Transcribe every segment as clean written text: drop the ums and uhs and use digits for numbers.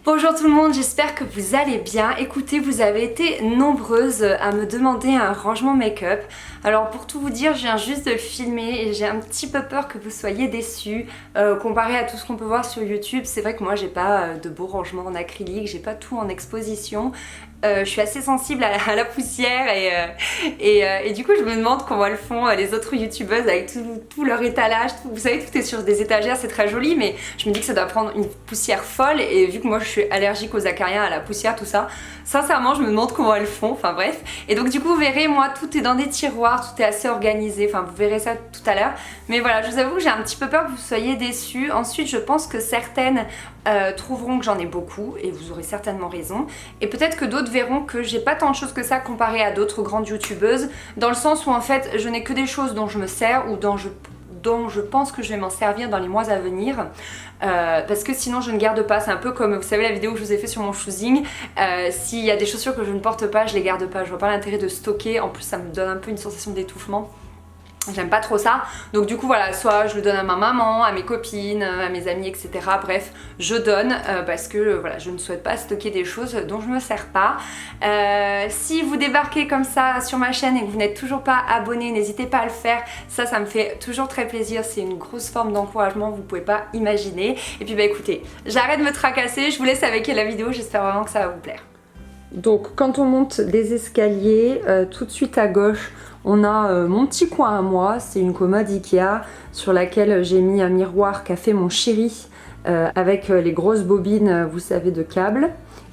Bonjour tout le monde, j'espère que vous allez bien. Écoutez, vous avez été nombreuses à me demander un rangement make-up. Alors pour tout vous dire, je viens juste de le filmer et j'ai un petit peu peur que vous soyez déçus. Comparé à tout ce qu'on peut voir sur YouTube, c'est vrai que moi j'ai pas de beaux rangements en acrylique, j'ai pas tout en exposition. Je suis assez sensible à la poussière et du coup je me demande comment elles font les autres youtubeuses avec tout leur étalage. Vous savez, tout est sur des étagères, c'est très joli, mais je me dis que ça doit prendre une poussière folle et vu que moi je suis allergique aux acariens, à la poussière, tout ça, sincèrement je me demande comment elles font, enfin bref. Et donc du coup vous verrez, moi tout est dans des tiroirs, tout est assez organisé, enfin vous verrez ça tout à l'heure. Mais voilà, je vous avoue que j'ai un petit peu peur que vous soyez déçus. Ensuite je pense que certaines trouveront que j'en ai beaucoup et vous aurez certainement raison. Et peut-être que d'autres verront que j'ai pas tant de choses que ça comparé à d'autres grandes youtubeuses, dans le sens où en fait je n'ai que des choses dont je me sers ou dont je pense que je vais m'en servir dans les mois à venir, parce que sinon je ne garde pas. C'est un peu comme, vous savez, la vidéo que je vous ai fait sur mon choosing, s'il y a des chaussures que je ne porte pas, je les garde pas. Je vois pas l'intérêt de stocker, en plus ça me donne un peu une sensation d'étouffement. J'aime pas trop ça, donc du coup voilà, soit je le donne à ma maman, à mes copines, à mes amis, etc. Bref, je donne parce que voilà, je ne souhaite pas stocker des choses dont je me sers pas. Si vous débarquez comme ça sur ma chaîne et que vous n'êtes toujours pas abonné, n'hésitez pas à le faire, ça me fait toujours très plaisir, c'est une grosse forme d'encouragement, vous pouvez pas imaginer. Et puis bah écoutez, j'arrête de me tracasser, je vous laisse avec la vidéo, j'espère vraiment que ça va vous plaire. Donc quand on monte des escaliers, tout de suite à gauche, on a mon petit coin à moi, c'est une commode Ikea sur laquelle j'ai mis un miroir qu'a fait mon chéri avec les grosses bobines, vous savez, de câbles.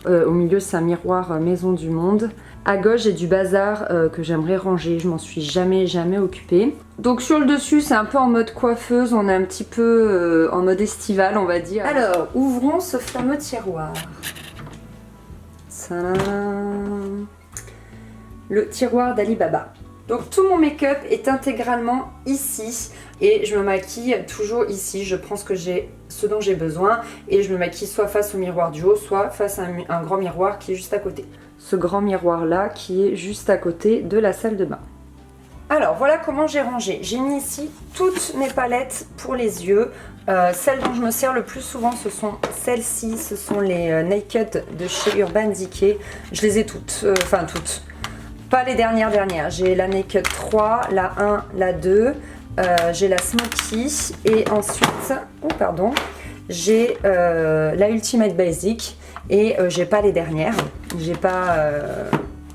Au milieu c'est un miroir Maison du Monde. À gauche j'ai du bazar que j'aimerais ranger, je m'en suis jamais occupée. Donc sur le dessus c'est un peu en mode coiffeuse, on est un petit peu en mode estival on va dire. Alors ouvrons ce fameux tiroir. Le tiroir d'Alibaba. Donc tout mon make-up est intégralement ici et je me maquille toujours ici. Je prends ce dont j'ai besoin et je me maquille soit face au miroir du haut, soit face à un grand miroir qui est juste à côté. Ce grand miroir là qui est juste à côté de la salle de bain. Alors voilà comment j'ai rangé. J'ai mis ici toutes mes palettes pour les yeux. Celles dont je me sers le plus souvent ce sont celles-ci, ce sont les Naked de chez Urban Decay. Je les ai toutes, enfin toutes. Pas les dernières. J'ai la Naked 3, la 1, la 2, j'ai la Smoky et ensuite, j'ai la Ultimate Basic et j'ai pas les dernières. J'ai pas,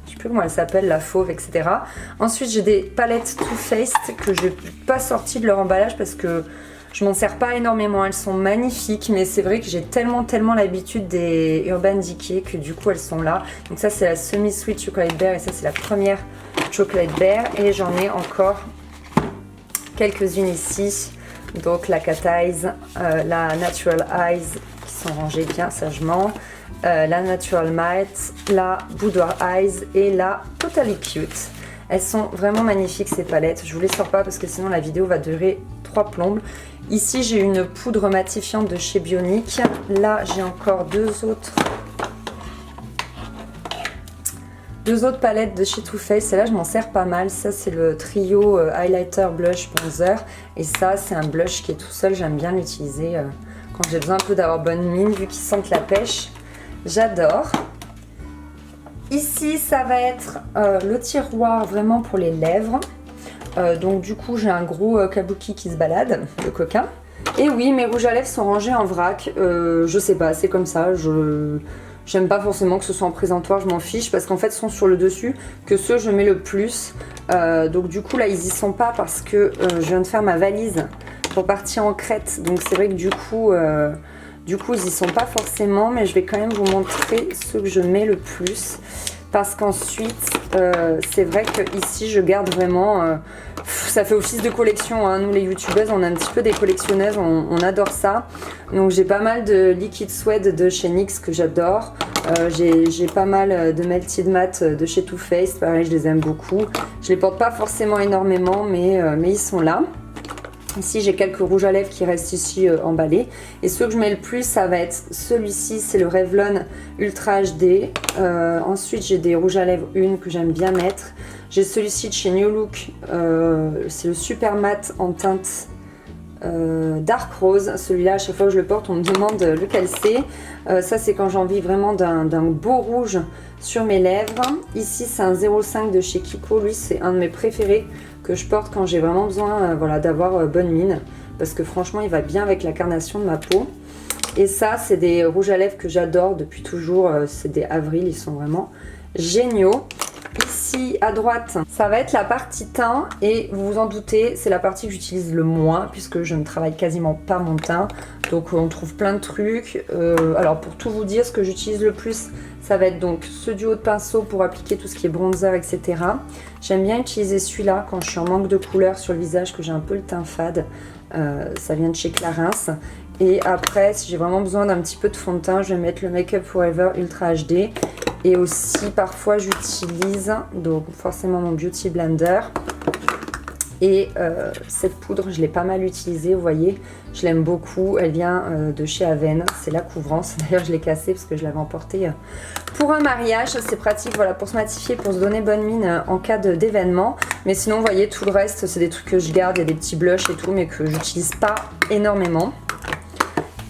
je sais plus comment elle s'appelle, la fauve, etc. Ensuite j'ai des palettes Too Faced que je n'ai pas sorties de leur emballage parce que je m'en sers pas énormément, elles sont magnifiques, mais c'est vrai que j'ai tellement l'habitude des Urban Decay que du coup elles sont là. Donc ça c'est la Semi Sweet Chocolate Bear et ça c'est la première Chocolate Bear et j'en ai encore quelques-unes ici. Donc la Cat Eyes, la Natural Eyes qui sont rangées bien sagement, la Natural Matte, la Boudoir Eyes et la Totally Cute. Elles sont vraiment magnifiques ces palettes, je vous les sors pas parce que sinon la vidéo va durer 3 plombes. Ici j'ai une poudre matifiante de chez Bionic. Là j'ai encore deux autres palettes de chez Too Faced. Celle-là je m'en sers pas mal. Ça c'est le trio highlighter, blush, bronzer. Et ça c'est un blush qui est tout seul. J'aime bien l'utiliser quand j'ai besoin un peu d'avoir bonne mine vu qu'ils sentent la pêche. J'adore. Ici ça va être le tiroir vraiment pour les lèvres. Donc du coup j'ai un gros kabuki qui se balade, de coquin. Et oui, mes rouges à lèvres sont rangés en vrac, je sais pas, c'est comme ça, j'aime pas forcément que ce soit en présentoir, je m'en fiche parce qu'en fait ils sont sur le dessus que ceux je mets le plus. Donc du coup là ils y sont pas parce que je viens de faire ma valise pour partir en Crète, donc c'est vrai que du coup ils y sont pas forcément, mais je vais quand même vous montrer ceux que je mets le plus. Parce qu'ensuite, c'est vrai que ici je garde vraiment, ça fait office de collection, hein. Nous les youtubeuses on est un petit peu des collectionneuses, on adore ça. Donc j'ai pas mal de liquid suede de chez NYX que j'adore, j'ai pas mal de melted matte de chez Too Faced, pareil je les aime beaucoup. Je les porte pas forcément énormément mais ils sont là. Ici j'ai quelques rouges à lèvres qui restent ici emballés. Et ceux que je mets le plus ça va être celui-ci, c'est le Revlon Ultra HD. Ensuite j'ai des rouges à lèvres une que j'aime bien mettre. J'ai celui-ci de chez New Look, c'est le Super Matte en teinte Dark Rose. Celui-là, à chaque fois que je le porte, on me demande lequel c'est. Ça, c'est quand j'ai envie vraiment d'un beau rouge sur mes lèvres. Ici, c'est un 05 de chez Kiko. Lui, c'est un de mes préférés que je porte quand j'ai vraiment besoin voilà, d'avoir bonne mine. Parce que franchement, il va bien avec la carnation de ma peau. Et ça, c'est des rouges à lèvres que j'adore depuis toujours. C'est des Avril, ils sont vraiment géniaux. Ici, à droite, ça va être la partie teint. Et vous vous en doutez, c'est la partie que j'utilise le moins puisque je ne travaille quasiment pas mon teint. Donc, on trouve plein de trucs. Alors, pour tout vous dire, ce que j'utilise le plus, ça va être donc ce duo de pinceau pour appliquer tout ce qui est bronzer, etc. J'aime bien utiliser celui-là quand je suis en manque de couleur sur le visage, que j'ai un peu le teint fade. Ça vient de chez Clarins. Et après, si j'ai vraiment besoin d'un petit peu de fond de teint, je vais mettre le Make Up Forever Ultra HD. Et aussi, parfois, j'utilise donc forcément mon Beauty Blender. Et cette poudre, je l'ai pas mal utilisée, vous voyez. Je l'aime beaucoup. Elle vient de chez Aven. C'est la couvrance. D'ailleurs, je l'ai cassée parce que je l'avais emportée pour un mariage. C'est pratique, voilà, pour se matifier, pour se donner bonne mine en cas d'événement. Mais sinon, vous voyez, tout le reste, c'est des trucs que je garde. Il y a des petits blushs et tout, mais que j'utilise pas énormément.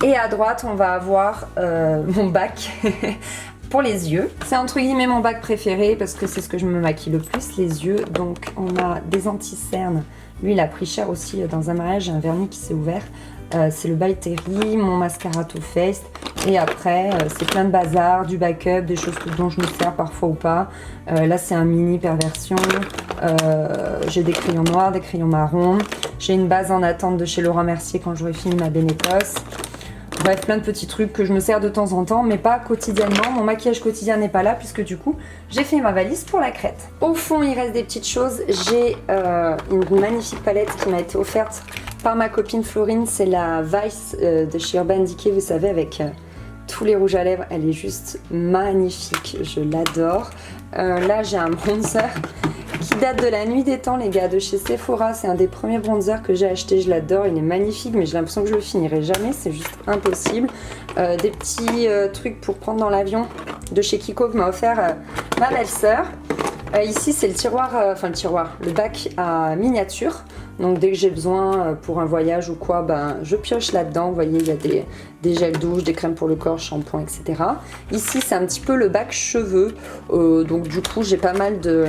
Et à droite, on va avoir mon bac pour les yeux. C'est entre guillemets mon bac préféré parce que c'est ce que je me maquille le plus, les yeux. Donc on a des anti-cernes. Lui, il a pris cher aussi dans un mariage. J'ai un vernis qui s'est ouvert. C'est le By Terry, mon mascara Too Faced. Et après, c'est plein de bazar, du backup, des choses dont je me sers parfois ou pas. Là, c'est un mini perversion. J'ai des crayons noirs, des crayons marrons. J'ai une base en attente de chez Laurent Mercier quand j'aurai fini ma Benecos. Bref, plein de petits trucs que je me sers de temps en temps, mais pas quotidiennement. Mon maquillage quotidien n'est pas là puisque du coup, j'ai fait ma valise pour la crête. Au fond, il reste des petites choses. J'ai une magnifique palette qui m'a été offerte par ma copine Florine. C'est la Vice de chez Urban Decay, vous savez, avec tous les rouges à lèvres. Elle est juste magnifique, je l'adore. Là, j'ai un bronzer qui date de la nuit des temps, les gars, de chez Sephora. C'est un des premiers bronzers que j'ai acheté, je l'adore, il est magnifique, mais j'ai l'impression que je le finirai jamais, c'est juste impossible. Des petits trucs pour prendre dans l'avion de chez Kiko que m'a offert ma belle-sœur. Ici, c'est le tiroir, le bac à miniature. Donc dès que j'ai besoin pour un voyage ou quoi, ben, je pioche là-dedans. Vous voyez, il y a des gels douche, des crèmes pour le corps, shampoing, etc. Ici, c'est un petit peu le bac cheveux. Donc du coup, j'ai pas mal de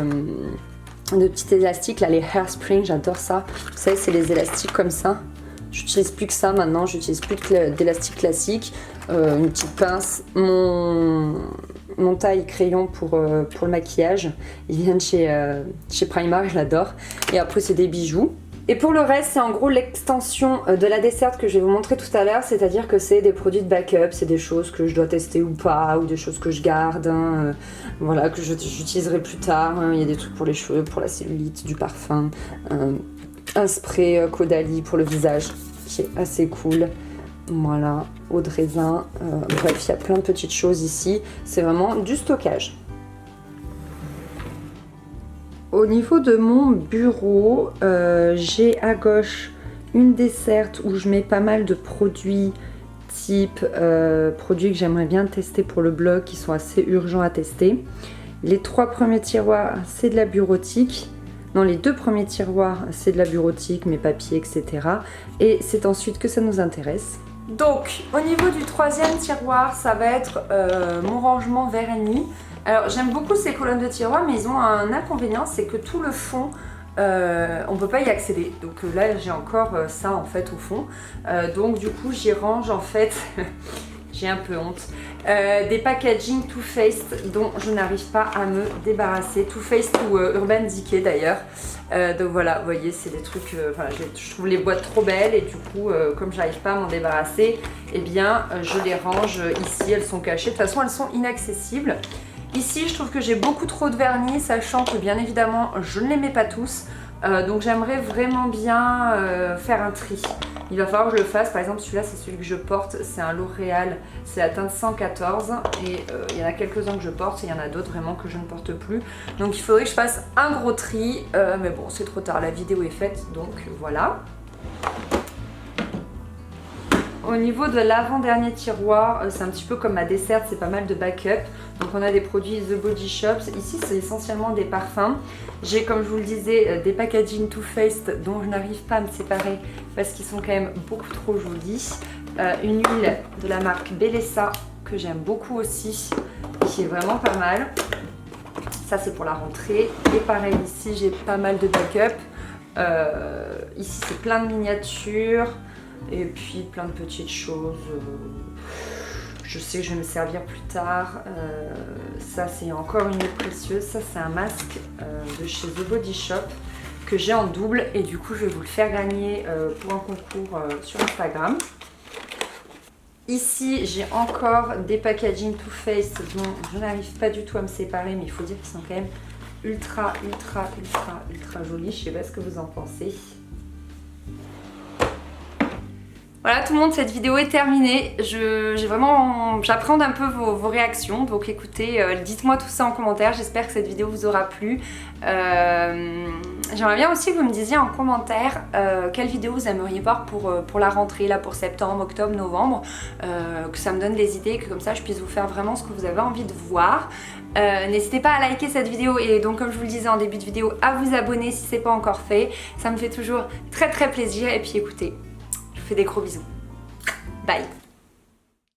petits élastiques. Là, les Hairspring, j'adore ça. Vous savez, c'est les élastiques comme ça. J'utilise plus que ça maintenant, j'utilise plus que d'élastique classique. Une petite pince, mon taille crayon pour le maquillage. Il vient de chez Primark, je l'adore. Et après, c'est des bijoux. Et pour le reste, c'est en gros l'extension de la desserte que je vais vous montrer tout à l'heure, c'est-à-dire que c'est des produits de backup, c'est des choses que je dois tester ou pas, ou des choses que je garde, voilà, que j'utiliserai plus tard. Il y a des trucs pour les cheveux, pour la cellulite, du parfum, un spray Caudalie pour le visage, qui est assez cool. Voilà, eau de raisin, bref, il y a plein de petites choses ici, c'est vraiment du stockage. Au niveau de mon bureau, j'ai à gauche une desserte où je mets pas mal de produits type produits que j'aimerais bien tester pour le blog, qui sont assez urgents à tester. Les 3 premiers tiroirs, c'est de la bureautique. Non, les 2 premiers tiroirs, c'est de la bureautique, mes papiers, etc. Et c'est ensuite que ça nous intéresse. Donc, au niveau du 3e tiroir, ça va être mon rangement vernis. Alors, j'aime beaucoup ces colonnes de tiroirs, mais ils ont un inconvénient, c'est que tout le fond, on ne peut pas y accéder. Donc là, j'ai encore ça en fait au fond. Donc du coup, j'y range en fait, j'ai un peu honte, des packaging Too Faced dont je n'arrive pas à me débarrasser. Too Faced ou Urban Decay d'ailleurs. Donc voilà, vous voyez, c'est des trucs, je trouve les boîtes trop belles et du coup, comme j'arrive pas à m'en débarrasser, eh bien, je les range ici, elles sont cachées. De toute façon, elles sont inaccessibles. Ici, je trouve que j'ai beaucoup trop de vernis, sachant que bien évidemment, je ne les mets pas tous. Donc j'aimerais vraiment bien faire un tri. Il va falloir que je le fasse. Par exemple, celui-là, c'est celui que je porte. C'est un L'Oréal, c'est la teinte 114. Et il y en a quelques-uns que je porte et il y en a d'autres vraiment que je ne porte plus. Donc il faudrait que je fasse un gros tri. Mais bon, c'est trop tard, la vidéo est faite, donc voilà. Au niveau de l'avant-dernier tiroir, c'est un petit peu comme ma desserte, c'est pas mal de backup. Donc on a des produits The Body Shop. Ici c'est essentiellement des parfums. J'ai, comme je vous le disais, des packaging Too Faced dont je n'arrive pas à me séparer parce qu'ils sont quand même beaucoup trop jolis. Une huile de la marque Bellesa que j'aime beaucoup aussi, qui est vraiment pas mal. Ça c'est pour la rentrée. Et pareil ici j'ai pas mal de backup. Ici c'est plein de miniatures. Et puis plein de petites choses. Je sais que je vais me servir plus tard. Ça c'est encore une huile précieuse. Ça c'est un masque de chez The Body Shop que j'ai en double. Et du coup je vais vous le faire gagner pour un concours sur Instagram. Ici j'ai encore des packaging Too Faced dont je n'arrive pas du tout à me séparer. Mais il faut dire qu'ils sont quand même ultra jolis. Je sais pas ce que vous en pensez. Voilà tout le monde, cette vidéo est terminée. J'appréhende un peu vos réactions. Donc écoutez, dites-moi tout ça en commentaire. J'espère que cette vidéo vous aura plu. J'aimerais bien aussi que vous me disiez en commentaire quelle vidéo vous aimeriez voir pour la rentrée, là pour septembre, octobre, novembre. Que ça me donne des idées, que comme ça je puisse vous faire vraiment ce que vous avez envie de voir. N'hésitez pas à liker cette vidéo et donc comme je vous le disais en début de vidéo, à vous abonner si ce n'est pas encore fait. Ça me fait toujours très plaisir. Et puis écoutez, je vous fais des gros bisous. Bye!